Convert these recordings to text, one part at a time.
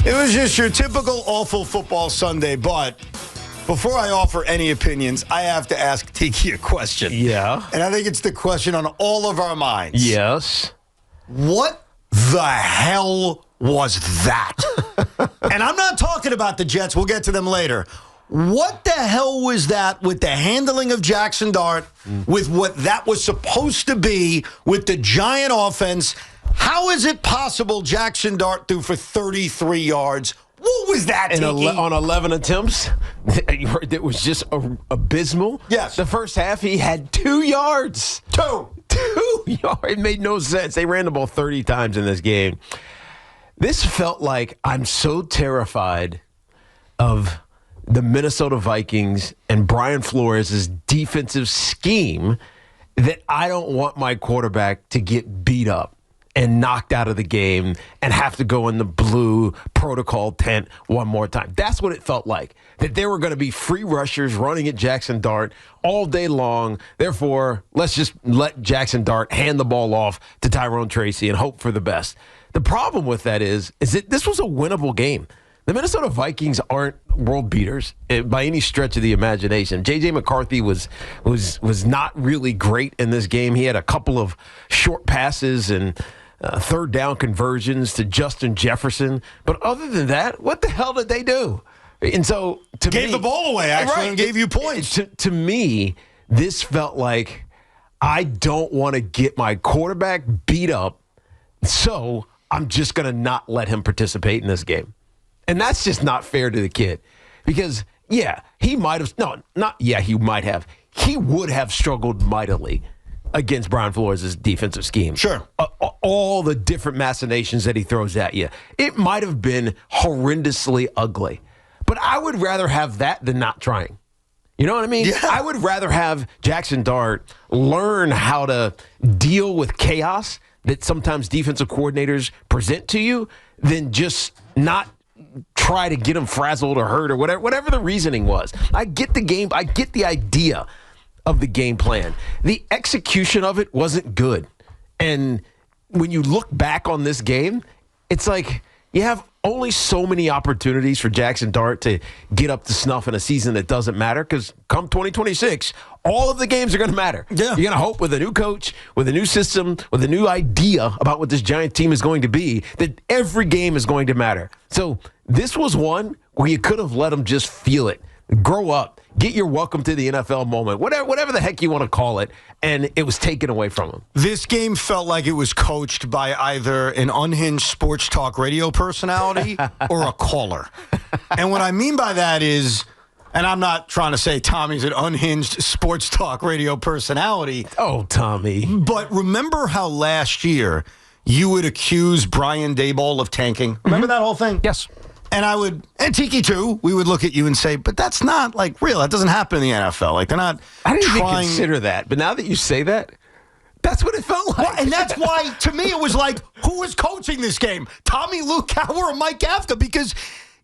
It was just your typical awful football Sunday, but before I offer any opinions, I have to ask Tiki a question. Yeah. And I think it's the question on all of our minds. Yes. What the hell was that? And I'm not talking about the Jets. We'll get to them later. What the hell was that with the handling of Jaxson Dart, with what that was supposed to be, with the giant offense? How is it possible Jaxson Dart threw for 33 yards? What was that, Tiki? On 11 attempts? It was just abysmal. Yes. The first half, he had 2 yards. 2 yards. It made no sense. They ran the ball 30 times in this game. This felt like I'm so terrified of the Minnesota Vikings and Brian Flores' defensive scheme that I don't want my quarterback to get beat up and knocked out of the game and have to go in the blue protocol tent one more time. That's what it felt like, that there were going to be free rushers running at Jaxson Dart all day long. Therefore, let's just let Jaxson Dart hand the ball off to Tyrone Tracy and hope for the best. The problem with that is that this was a winnable game. The Minnesota Vikings aren't world beaters by any stretch of the imagination. J.J. McCarthy was not really great in this game. He had a couple of short passes and third down conversions to Justin Jefferson. But other than that, what the hell did they do? And so to Gave the ball away, actually, and gave you points. To me, this felt like I don't want to get my quarterback beat up, so I'm just going to not let him participate in this game. And that's just not fair to the kid. Because, he might have. No, not he might have. He would have struggled mightily against Brian Flores' defensive scheme. Sure. All the different machinations that he throws at you. It might have been horrendously ugly. But I would rather have that than not trying. You know what I mean? Yeah. I would rather have Jaxson Dart learn how to deal with chaos that sometimes defensive coordinators present to you than just not try to get him frazzled or hurt or whatever the reasoning was. I get the game. I get the idea of the game plan. The execution of it wasn't good. And when you look back on this game, it's like you have only so many opportunities for Jaxson Dart to get up to snuff in a season that doesn't matter, because come 2026, all of the games are going to matter. Yeah. You're going to hope with a new coach, with a new system, with a new idea about what this Giant team is going to be, that every game is going to matter. So this was one where you could have let them just feel it. Grow up. Get your welcome to the NFL moment. Whatever the heck you want to call it. And it was taken away from him. This game felt like it was coached by either an unhinged sports talk radio personality or a caller. And what I mean by that is, and I'm not trying to say Tommy's an unhinged sports talk radio personality. Oh, Tommy. But remember how last year you would accuse Brian Daboll of tanking? Remember that whole thing? Yes. And and Tiki too, we would look at you and say, but that's not like real. That doesn't happen in the NFL. Like, they're not I didn't even trying. consider that. But now that you say that, that's what it felt like. Well, and that's why, to me, it was like, who was coaching this game? Tommy Lukauer or Mike Kafka? Because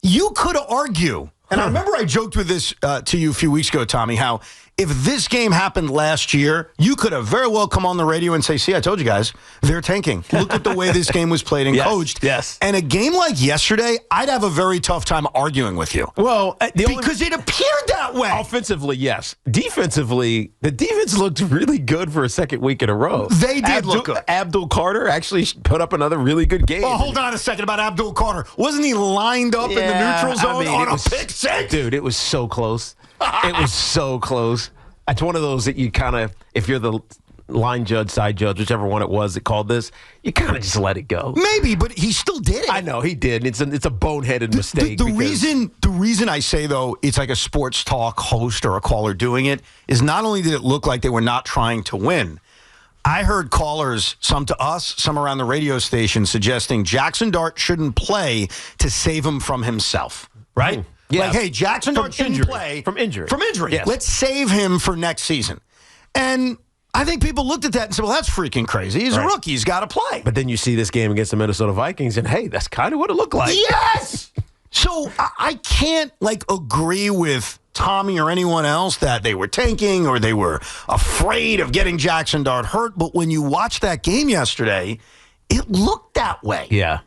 you could argue, and I remember I joked with this to you a few weeks ago, Tommy, how if this game happened last year, you could have very well come on the radio and say, see, I told you guys, they're tanking. Look at the way this game was played and coached. Yes. And a game like yesterday, I'd have a very tough time arguing with you. Well, because it appeared that way. Offensively, yes. Defensively, the defense looked really good for a second week in a row. They did look good. Abdul Carter actually put up another really good game. Well, hold on a second about Abdul Carter. Wasn't he lined up in the neutral zone on a pick six? Dude, it was so close. It was so close. It's one of those that you kind of, if you're the line judge, side judge, whichever one it was that called this, you kind of just let it go. Maybe, but he still did it. I know, he did. It's a boneheaded mistake. The reason I say, though, it's like a sports talk host or a caller doing it, is not only did it look like they were not trying to win, I heard callers, some to us, some around the radio station, suggesting Jaxson Dart shouldn't play to save him from himself, right? Yeah. Like, hey, Jaxson Dart shouldn't play. From injury. From injury. Yes. Let's save him for next season. And I think people looked at that and said, well, that's freaking crazy. He's a rookie. He's got to play. But then you see this game against the Minnesota Vikings, and, hey, that's kind of what it looked like. Yes! So I can't, agree with Tommy or anyone else that they were tanking or they were afraid of getting Jaxson Dart hurt. But when you watch that game yesterday, it looked that way. Yeah.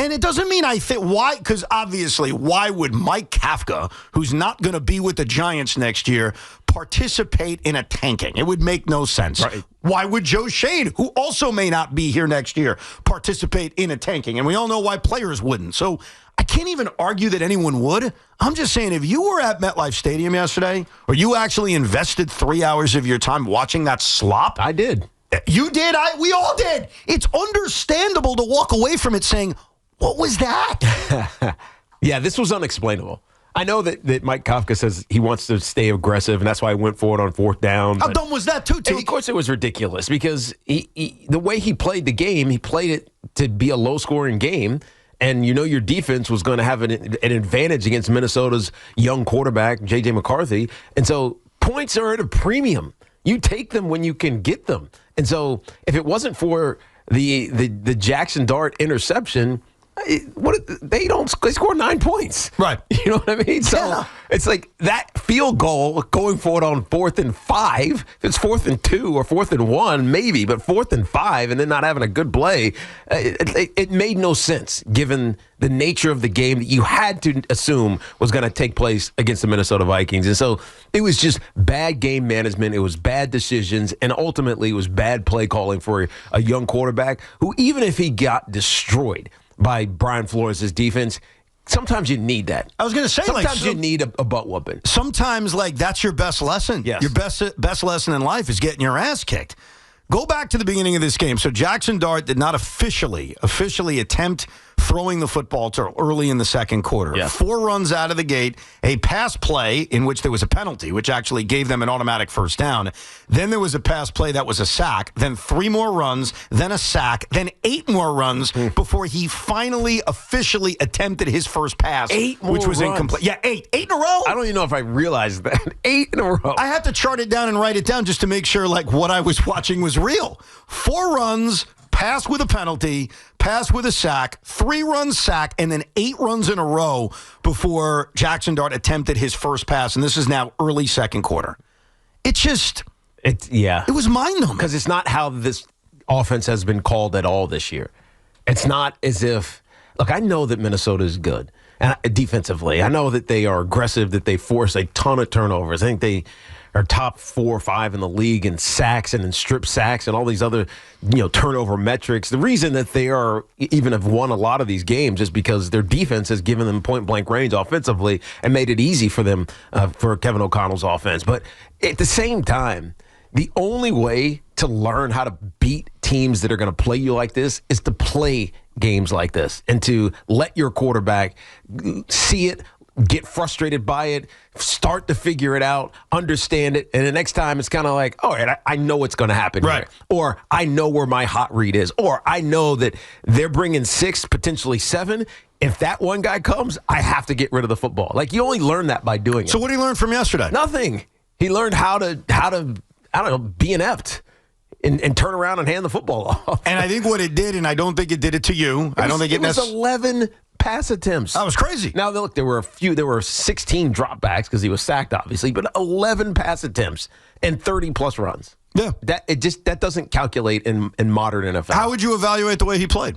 And it doesn't mean I think why, because obviously, why would Mike Kafka, who's not going to be with the Giants next year, participate in a tanking? It would make no sense. Right. Why would Joe Shane, who also may not be here next year, participate in a tanking? And we all know why players wouldn't. So I can't even argue that anyone would. I'm just saying, if you were at MetLife Stadium yesterday, or you actually invested 3 hours of your time watching that slop. I did. You did. We all did. It's understandable to walk away from it saying, what was that? Yeah, this was unexplainable. I know that Mike Kafka says he wants to stay aggressive, and that's why he went forward on fourth down. How dumb was that, too? Of course, it was ridiculous because the way he played the game, he played it to be a low-scoring game, and you know your defense was going to have an advantage against Minnesota's young quarterback, J.J. McCarthy, and so points are at a premium. You take them when you can get them. And so if it wasn't for the Jaxson Dart interception, they score 9 points. Right. You know what I mean? So it's like that field goal going forward on 4th and 5. If it's 4th and 2 or 4th and 1, maybe, but 4th and 5 and then not having a good play, it made no sense given the nature of the game that you had to assume was going to take place against the Minnesota Vikings. And so it was just bad game management. It was bad decisions. And ultimately it was bad play calling for a young quarterback who, even if he got destroyed by Brian Flores' defense, sometimes you need that. I was going to say, sometimes you need a butt whooping. Sometimes, that's your best lesson. Yes. Your best lesson in life is getting your ass kicked. Go back to the beginning of this game. So Jaxson Dart did not officially attempt throwing the football till early in the second quarter. Yes. 4 runs out of the gate, a pass play in which there was a penalty, which actually gave them an automatic first down. Then there was a pass play that was a sack, then 3 more runs, then a sack, then 8 more runs before he finally officially attempted his first pass, 8 more which was runs. Incomplete. Yeah, 8 in a row. I don't even know if I realized that. 8 in a row. I had to chart it down and write it down just to make sure what I was watching was real. 4 runs, pass with a penalty, pass with a sack, 3 runs sack, and then 8 runs in a row before Jaxson Dart attempted his first pass. And this is now early second quarter. It was mind-numbing. Because it's not how this offense has been called at all this year. It's not as if, look, I know that Minnesota is good and defensively. I know that they are aggressive, that they force a ton of turnovers. I think they are top 4 or 5 in the league in sacks and in strip sacks and all these other, turnover metrics. The reason that they have won a lot of these games is because their defense has given them point blank range offensively and made it easy for them, for Kevin O'Connell's offense. But at the same time, the only way to learn how to beat teams that are going to play you like this is to play games like this and to let your quarterback see it, get frustrated by it, start to figure it out, understand it, and the next time it's kind of like, all right, I know what's going to happen right here. Or I know where my hot read is. Or I know that they're bringing 6, potentially 7. If that one guy comes, I have to get rid of the football. You only learn that by doing it. So what did he learn from yesterday? Nothing. He learned how to I don't know, be inept and turn around and hand the football off. And I think what it did, and I don't think it did it to you. It was 11 pass attempts. That was crazy. Now, look, there were 16 dropbacks because he was sacked, obviously, but 11 pass attempts and 30-plus runs. Yeah. That doesn't calculate in modern NFL. How would you evaluate the way he played?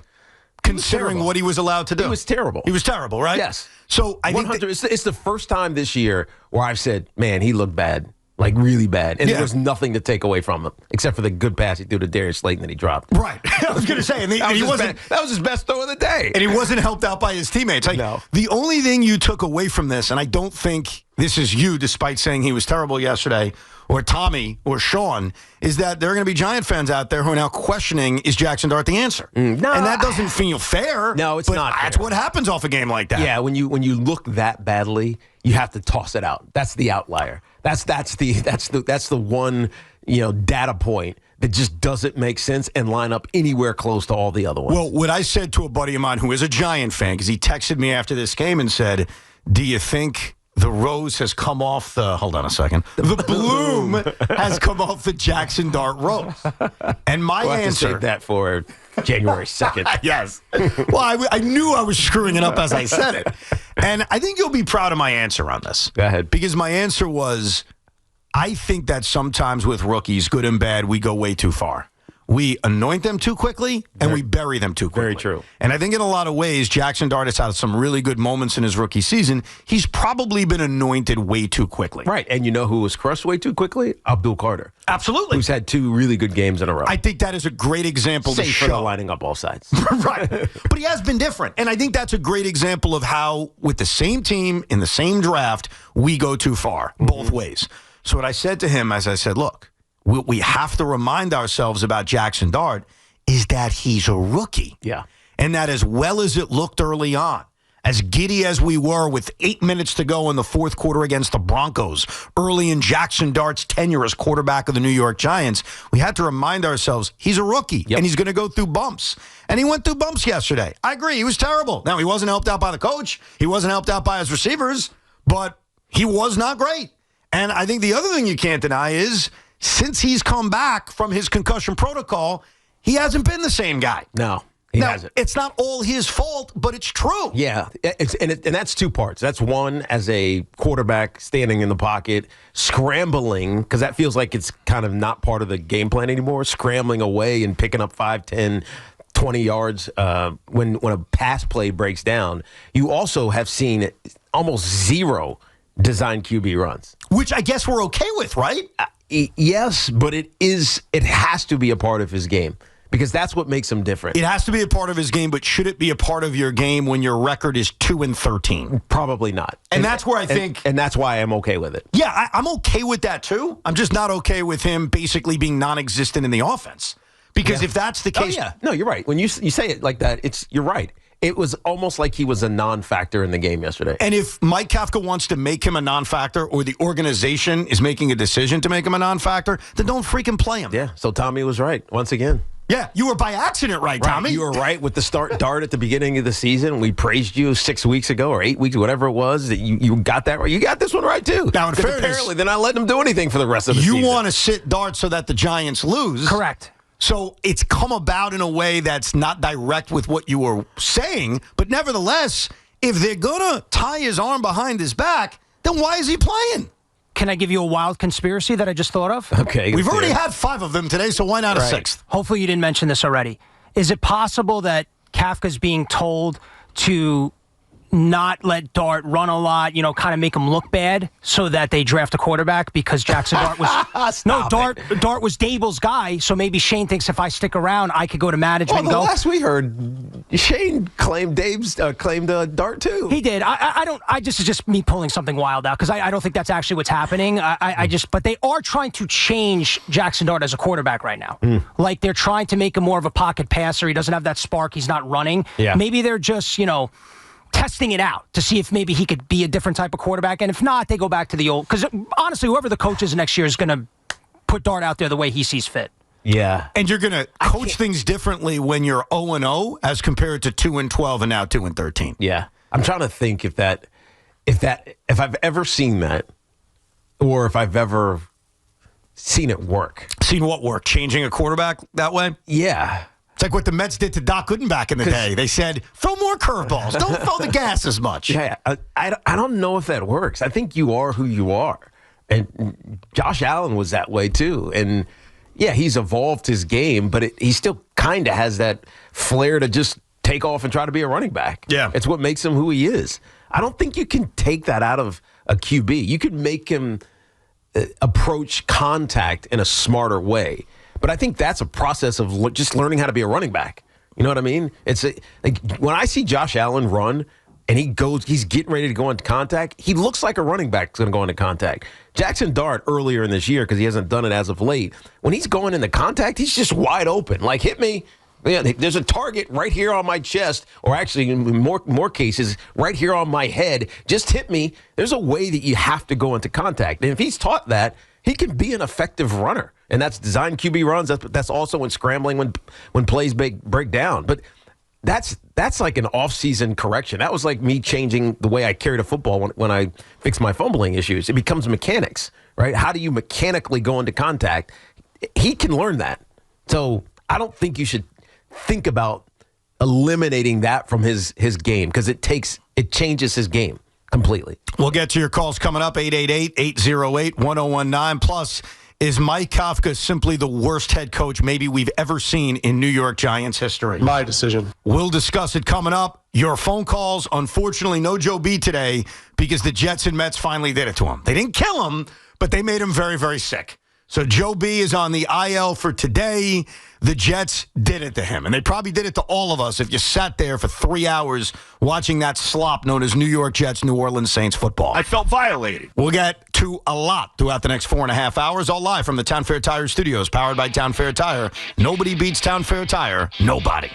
Considering what he was allowed to do. He was terrible. He was terrible, right? Yes. So I think it's the first time this year where I've said, man, he looked bad. Really bad. And there was nothing to take away from him, except for the good pass he threw to Darius Slayton that he dropped. Right. I was going to say. And that was his best throw of the day. And he wasn't helped out by his teammates. No. The only thing you took away from this, and I don't think this is you, despite saying he was terrible yesterday, or Tommy, or Sean, is that there are going to be Giant fans out there who are now questioning, is Jaxson Dart the answer? No. And that doesn't feel fair. No, it's not fair. That's what happens off a game like that. Yeah, when you look that badly, you have to toss it out. That's the outlier. That's the one, data point that just doesn't make sense and line up anywhere close to all the other ones. Well, what I said to a buddy of mine who is a Giant fan, because he texted me after this game and said, do you think the rose has come off the, hold on a second, the bloom has come off the Jaxson Dart rose? And my we'll answer. Have to save that for January 2nd. Yes. Well, I knew I was screwing it up as I said it. And I think you'll be proud of my answer on this. Go ahead. Because my answer was, I think that sometimes with rookies, good and bad, we go way too far. we anoint them too quickly and we bury them too quickly. Very true. And I think in a lot of ways, Jaxson Dart has had some really good moments in his rookie season. He's probably been anointed way too quickly. Right. And you know who was crushed way too quickly? Abdul Carter. Absolutely. Who's had 2 really good games in a row. I think that is a great example to Safe for show. lining up all sides. Right. But he has been different. And I think that's a great example of how, with the same team in the same draft, we go too far, both ways. So what I said to him, as I said, look, we have to remind ourselves about Jaxson Dart is that he's a rookie. Yeah. And that as well as it looked early on, as giddy as we were with 8 minutes to go in the fourth quarter against the Broncos, early in Jaxson Dart's tenure as quarterback of the New York Giants, we had to remind ourselves he's a rookie and he's going to go through bumps. And he went through bumps yesterday. I agree. He was terrible. Now, he wasn't helped out by the coach. He wasn't helped out by his receivers, but he was not great. And I think the other thing you can't deny is since he's come back from his concussion protocol, he hasn't been the same guy. No, he hasn't. It's not all his fault, but it's true. Yeah, and that's 2 parts. That's one, as a quarterback standing in the pocket, scrambling, because that feels like it's kind of not part of the game plan anymore, scrambling away and picking up 5, 10, 20 yards when a pass play breaks down. You also have seen almost 0 design QB runs. Which I guess we're okay with, right? Yes, but it has to be a part of his game because that's what makes him different. It has to be a part of his game, but should it be a part of your game when your record is 2-13? Probably not. And that's where I think... And that's why I'm okay with it. Yeah, I'm okay with that too. I'm just not okay with him basically being non-existent in the offense. Because if that's the case... Oh, yeah. No, you're right. When you say it like that, you're right. It was almost like he was a non-factor in the game yesterday. And if Mike Kafka wants to make him a non-factor or the organization is making a decision to make him a non-factor, then don't freaking play him. Yeah, so Tommy was right once again. Yeah, you were by accident right, Tommy. You were right with the start Dart at the beginning of the season. We praised you 6 weeks ago or 8 weeks, whatever it was. That you got that right. You got this one right, too. Now, in fairness, apparently they're not letting him do anything for the rest of the season. You want to sit Dart so that the Giants lose. Correct. So it's come about in a way that's not direct with what you were saying. But nevertheless, if they're going to tie his arm behind his back, then why is he playing? Can I give you a wild conspiracy that I just thought of? Okay. We've already had 5 of them today, so why not a 6th? Hopefully you didn't mention this already. Is it possible that Kafka's being told to not let Dart run a lot, kind of make him look bad so that they draft a quarterback because Jaxson Dart was... Dart was Dable's guy, so maybe Shane thinks if I stick around, I could go to management and go... last we heard, Shane claimed Dart too. He did. This is just me pulling something wild out because I don't think that's actually what's happening. But they are trying to change Jaxson Dart as a quarterback right now. Like they're trying to make him more of a pocket passer. He doesn't have that spark. He's not running. Yeah. Maybe they're just, testing it out to see if maybe he could be a different type of quarterback. And if not, they go back to the old. Because honestly, whoever the coach is next year is going to put Dart out there the way he sees fit. Yeah. And you're going to coach things differently when you're 0-0 as compared to 2-12 and now 2-13. Yeah. I'm trying to think if I've ever seen that or if I've ever seen it work. Seen what work? Changing a quarterback that way? Yeah. It's like what the Mets did to Doc Gooden back in the day. They said, throw more curveballs. Don't throw the gas as much. Yeah, I don't know if that works. I think you are who you are. And Josh Allen was that way, too. And, yeah, he's evolved his game, but he still kind of has that flair to just take off and try to be a running back. Yeah. It's what makes him who he is. I don't think you can take that out of a QB. You can make him approach contact in a smarter way. But I think that's a process of just learning how to be a running back. You know what I mean? It's like when I see Josh Allen run and he's getting ready to go into contact, he looks like a running back that's going to go into contact. Jaxson Dart earlier in this year, because he hasn't done it as of late, when he's going into contact, he's just wide open. Like, hit me. Yeah, there's a target right here on my chest, or actually in more cases, right here on my head. Just hit me. There's a way that you have to go into contact. And if he's taught that, he can be an effective runner. And that's design QB runs. That's also when scrambling when plays break down. But that's like an off-season correction. That was like me changing the way I carried a football when I fixed my fumbling issues. It becomes mechanics, right? How do you mechanically go into contact? He can learn that. So I don't think you should think about eliminating that from his game because it changes his game completely. We'll get to your calls coming up, 888-808-1019. Plus, is Mike Kafka simply the worst head coach maybe we've ever seen in New York Giants history? My decision. We'll discuss it coming up. Your phone calls, unfortunately, no Joe B today because the Jets and Mets finally did it to him. They didn't kill him, but they made him very, very sick. So Joe B is on the IL for today. The Jets did it to him. And they probably did it to all of us if you sat there for 3 hours watching that slop known as New York Jets, New Orleans Saints football. I felt violated. We'll get to a lot throughout the next 4.5 hours, all live from the Town Fair Tire Studios, powered by Town Fair Tire. Nobody beats Town Fair Tire. Nobody.